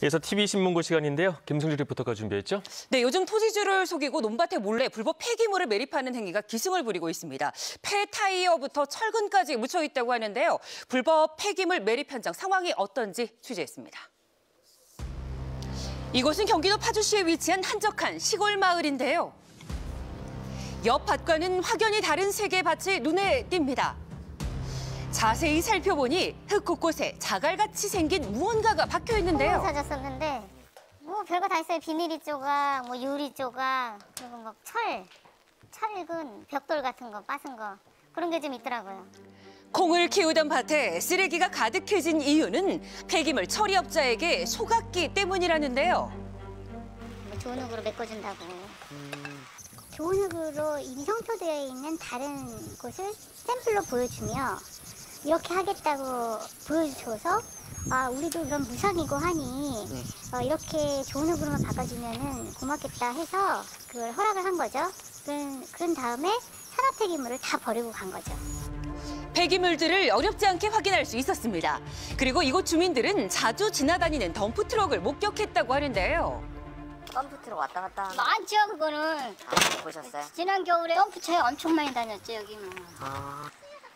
이어서 TV신문고 시간인데요. 김승주 리포터가 준비했죠? 네, 요즘 토지주를 속이고 논밭에 몰래 불법 폐기물을 매립하는 행위가 기승을 부리고 있습니다. 폐타이어부터 철근까지 묻혀 있다고 하는데요. 불법 폐기물 매립 현장 상황이 어떤지 취재했습니다. 이곳은 경기도 파주시에 위치한 한적한 시골 마을인데요. 옆 밭과는 확연히 다른 세 개의 밭이 눈에 띕니다. 자세히 살펴보니 흙 곳곳에 자갈같이 생긴 무언가가 박혀 있는데요. 찾았었는데 뭐 별거 다 있어요. 비닐이 조각, 뭐 유리 조각, 그리고 뭐 철근, 벽돌 같은 거, 빠진 거 그런 게 좀 있더라고요. 콩을 키우던 밭에 쓰레기가 가득해진 이유는 폐기물 처리업자에게 속았기 때문이라는데요. 뭐 좋은 흙으로 메꿔준다고. 좋은 흙으로 이미 형표되어 있는 다른 곳을 샘플로 보여주며 이렇게 하겠다고 보여줘서 우리도 그럼 무상이고 하니 이렇게 좋은 흙으로만 바꿔주면 고맙겠다 해서 그걸 허락을 한 거죠. 그런 다음에 산업 폐기물을 다 버리고 간 거죠. 폐기물들을 어렵지 않게 확인할 수 있었습니다. 그리고 이곳 주민들은 자주 지나다니는 덤프트럭을 목격했다고 하는데요. 덤프트럭 왔다 갔다 하는 많죠, 그거는. 보셨어요? 지난 겨울에 덤프차에 엄청 많이 다녔죠, 여기는.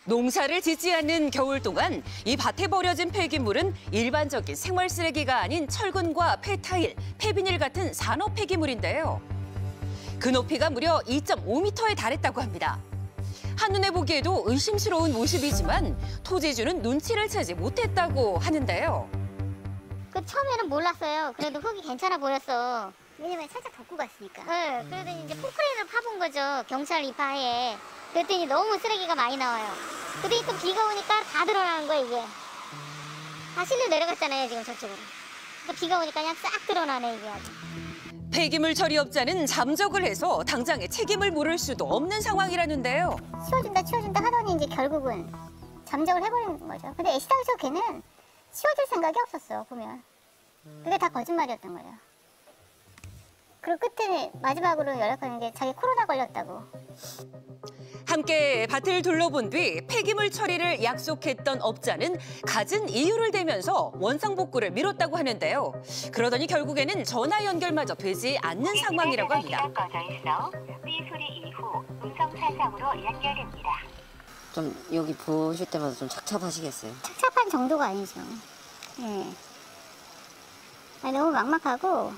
농사를 짓지 않는 겨울 동안 이 밭에 버려진 폐기물은 일반적인 생활 쓰레기가 아닌 철근과 폐타일, 폐비닐 같은 산업 폐기물인데요. 그 높이가 무려 2.5m에 달했다고 합니다. 한눈에 보기에도 의심스러운 모습이지만 토지주는 눈치를 채지 못했다고 하는데요. 처음에는 몰랐어요. 그래도 흙이 괜찮아 보였어. 왜냐면 살짝 덮고 갔으니까. 네, 그래도 이제 콘크리트를 파본 거죠. 경찰 입하에. 그랬더니 너무 쓰레기가 많이 나와요. 그랬더니 또 비가 오니까 다 드러나는 거야, 이게. 다 실로 내려갔잖아요, 지금 저쪽으로. 그러니까 비가 오니까 그냥 싹 드러나네, 이게 아주. 폐기물 처리업자는 잠적을 해서 당장에 책임을 물을 수도 없는 상황이라는데요. 치워준다 하더니 이제 결국은 잠적을 해버리는 거죠. 근데 애시당초 걔는 치워줄 생각이 없었어, 보면. 그게 다 거짓말이었던 거예요. 그리고 끝에 마지막으로 연락하는 게 자기 코로나 걸렸다고. 함께 밭을 둘러본 뒤 폐기물 처리를 약속했던 업자는 갖은 이유를 대면서 원상복구를 미뤘다고 하는데요. 그러더니 결국에는 전화 연결마저 되지 않는 상황이라고 합니다. 꺼져 있어 삐 소리 이후 음성 사상으로 연결됩니다. 좀 여기 보실 때마다 좀 착잡하시겠어요? 착잡한 정도가 아니죠. 예. 너무 막막하고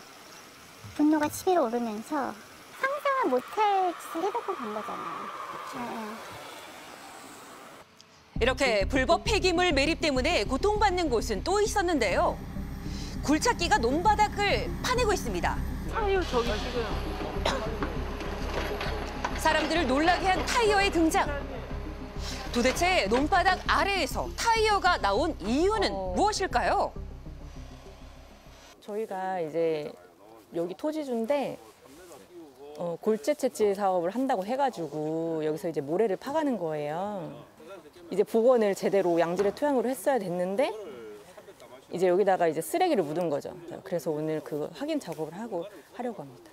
분노가 치밀어 오르면서 상상을 못할 짓을 해놓고 간 거잖아요. 이렇게 불법 폐기물 매립 때문에 고통받는 곳은 또 있었는데요. 굴착기가 논바닥을 파내고 있습니다. 타이어 저기 지금. 사람들을 놀라게 한 타이어의 등장. 도대체 논바닥 아래에서 타이어가 나온 이유는 무엇일까요? 저희가 이제 여기 토지주인데 골재 채취 사업을 한다고 해가지고 여기서 이제 모래를 파가는 거예요. 이제 복원을 제대로 양질의 토양으로 했어야 됐는데 이제 여기다가 이제 쓰레기를 묻은 거죠. 그래서 오늘 그 확인 작업을 하려고 합니다.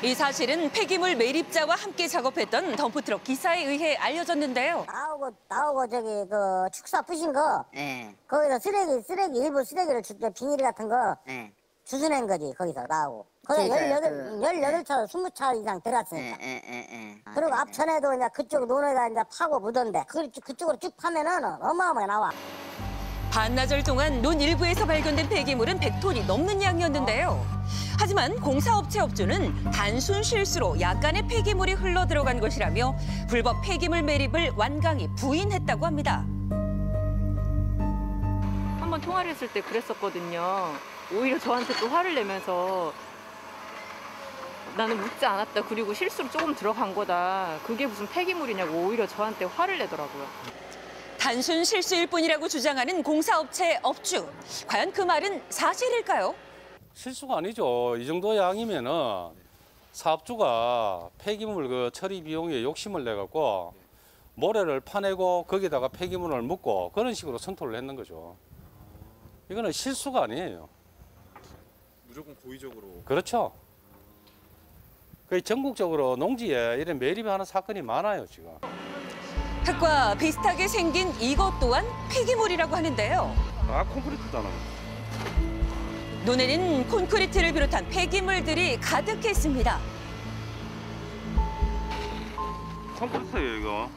이 사실은 폐기물 매립자와 함께 작업했던 덤프트럭 기사에 의해 알려졌는데요. 나오고 저기 그 축사 부신 거 거기서 쓰레기 일부 쓰레기를 줄때 비닐 같은 거 주워낸 거지. 거기서 나오고 거기 18차 20차 이상 들어왔으니까. 그리고 앞전에도 이제 그쪽 논에다 이제 파고 묻었는데 그쪽으로 쭉 파면은 어마어마하게 나와. 반나절 동안 논 일부에서 발견된 폐기물은 100톤이 넘는 양이었는데요. 하지만 공사업체 업주는 단순 실수로 약간의 폐기물이 흘러 들어간 것이라며 불법 폐기물 매립을 완강히 부인했다고 합니다. 한번 통화를 했을 때 그랬었거든요. 오히려 저한테 또 화를 내면서 나는 묻지 않았다. 그리고 실수로 조금 들어간 거다. 그게 무슨 폐기물이냐고 오히려 저한테 화를 내더라고요. 단순 실수일 뿐이라고 주장하는 공사업체 업주. 과연 그 말은 사실일까요? 실수가 아니죠. 이 정도 양이면은 사업주가 폐기물 그 처리 비용에 욕심을 내갖고 모래를 파내고 거기다가 폐기물을 묻고 그런 식으로 선토를 했는 거죠. 이거는 실수가 아니에요. 무조건 고의적으로. 그렇죠. 거의 전국적으로 농지에 이런 매립하는 사건이 많아요, 지금. 흙과 비슷하게 생긴 이것 또한 폐기물이라고 하는데요. 콘크리트잖아. 눈에는 콘크리트를 비롯한 폐기물들이 가득했습니다. 콘크리트예요, 이거.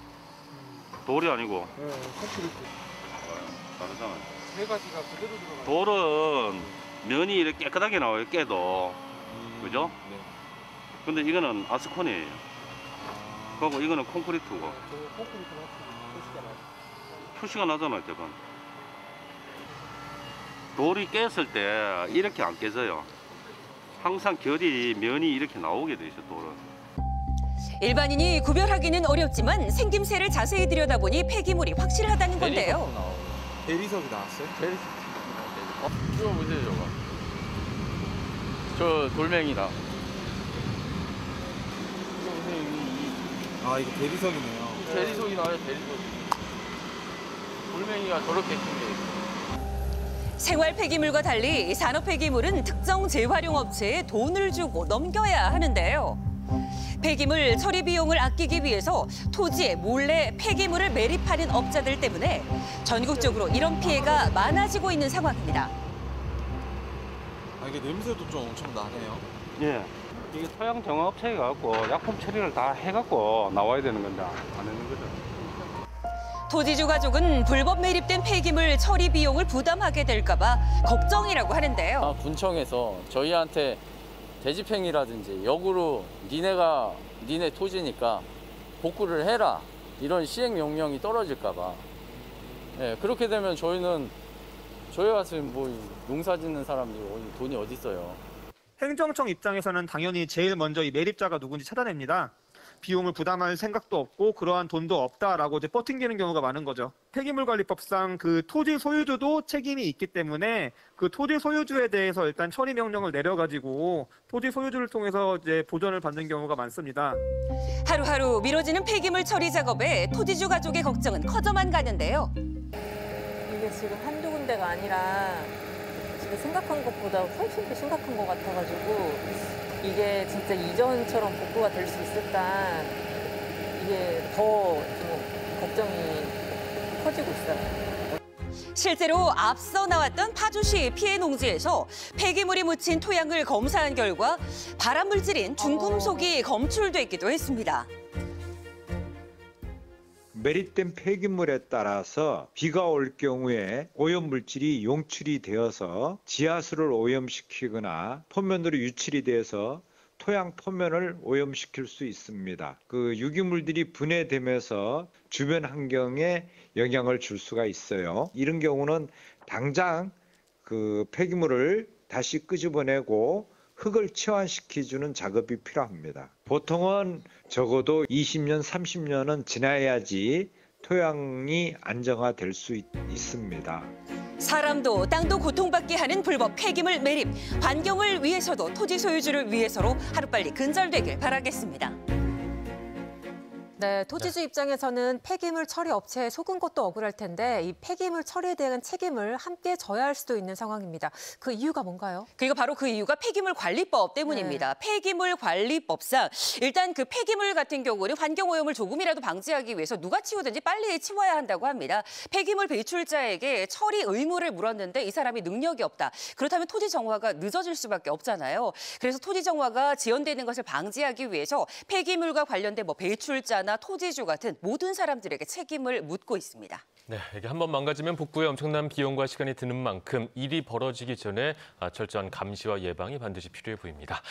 돌이 아니고. 네, 콘크리트. 다르잖아. 세 가지가 그대로 들어가요. 돌은 면이 이렇게 깨끗하게 나와요, 깨도. 그죠? 네. 근데 이거는 아스콘이에요. 그리고 이거는 콘크리트고. 저 콘크리트는 표시가 나요. 표시가 나잖아요, 대반. 돌이 깼을 때 이렇게 안 깨져요. 항상 결이 면이 이렇게 나오게 돼 있어요, 돌은. 일반인이 구별하기는 어렵지만 생김새를 자세히 들여다보니 폐기물이 확실하다는 건데요. 대리석이 나왔어요? 이거 보세요, 저거. 저 돌멩이다. 이거 보세요, 아, 이거 대리석이네요. 대리석이 나와요, 대리석. 돌멩이가 저렇게 생겨있어요. 생활 폐기물과 달리 산업 폐기물은 특정 재활용 업체에 돈을 주고 넘겨야 하는데요. 폐기물 처리 비용을 아끼기 위해서 토지에 몰래 폐기물을 매립하는 업자들 때문에 전국적으로 이런 피해가 많아지고 있는 상황입니다. 아, 이게 냄새도 좀 엄청 나네요. 예. 이게 토양 정화 업체에 갖고 약품 처리를 다 해갖고 나와야 되는 건데 안 하는 거죠. 토지주 가족은 불법 매립된 폐기물 처리 비용을 부담하게 될까 봐 걱정이라고 하는데요. 군청에서 저희한테 대집행이라든지 역으로 니네 토지니까 복구를 해라 이런 시행 명령이 떨어질까 봐. 예, 그렇게 되면 저희 같은 뭐 농사 짓는 사람들이 돈이 어디 있어요. 행정청 입장에서는 당연히 제일 먼저 이 매립자가 누군지 찾아냅니다. 비용을 부담할 생각도 없고 그러한 돈도 없다라고 이제 뻗팅기는 경우가 많은 거죠. 폐기물관리법상 그 토지 소유주도 책임이 있기 때문에 그 토지 소유주에 대해서 일단 처리 명령을 내려가지고 토지 소유주를 통해서 이제 보전을 받는 경우가 많습니다. 하루하루 미뤄지는 폐기물 처리 작업에 토지주 가족의 걱정은 커져만 가는데요. 이게 지금 한두 군데가 아니라 지금 생각한 것보다 훨씬 더 심각한 것 같아가지고 이게 진짜 이전처럼 복구가 될 수 있을까 이게 더 좀 걱정이 커지고 있어요. 실제로 앞서 나왔던 파주시 피해 농지에서 폐기물이 묻힌 토양을 검사한 결과 발암 물질인 중금속이 검출됐기도 했습니다. 매립된 폐기물에 따라서 비가 올 경우에 오염물질이 용출이 되어서 지하수를 오염시키거나 표면으로 유출이 돼서 토양 표면을 오염시킬 수 있습니다. 그 유기물들이 분해되면서 주변 환경에 영향을 줄 수가 있어요. 이런 경우는 당장 그 폐기물을 다시 끄집어내고 흙을 치환시켜주는 작업이 필요합니다. 보통은 적어도 20년, 30년은 지나야지 토양이 안정화될 수 있습니다. 사람도 땅도 고통받게 하는 불법 폐기물 매립. 환경을 위해서도 토지 소유주를 위해서로 하루빨리 근절되길 바라겠습니다. 네, 토지주 입장에서는 폐기물 처리 업체에 속은 것도 억울할 텐데 이 폐기물 처리에 대한 책임을 함께 져야 할 수도 있는 상황입니다. 그 이유가 뭔가요? 그리고 바로 그 이유가 폐기물 관리법 때문입니다. 폐기물 관리법상 일단 그 폐기물 같은 경우는 환경 오염을 조금이라도 방지하기 위해서 누가 치우든지 빨리 치워야 한다고 합니다. 폐기물 배출자에게 처리 의무를 물었는데 이 사람이 능력이 없다. 그렇다면 토지 정화가 늦어질 수밖에 없잖아요. 그래서 토지 정화가 지연되는 것을 방지하기 위해서 폐기물과 관련된 뭐 배출자 토지주 같은 모든 사람들에게 책임을 묻고 있습니다. 네, 이게 한번 망가지면 복구에 엄청난 비용과 시간이 드는 만큼 일이 벌어지기 전에 철저한 감시와 예방이 반드시 필요해 보입니다.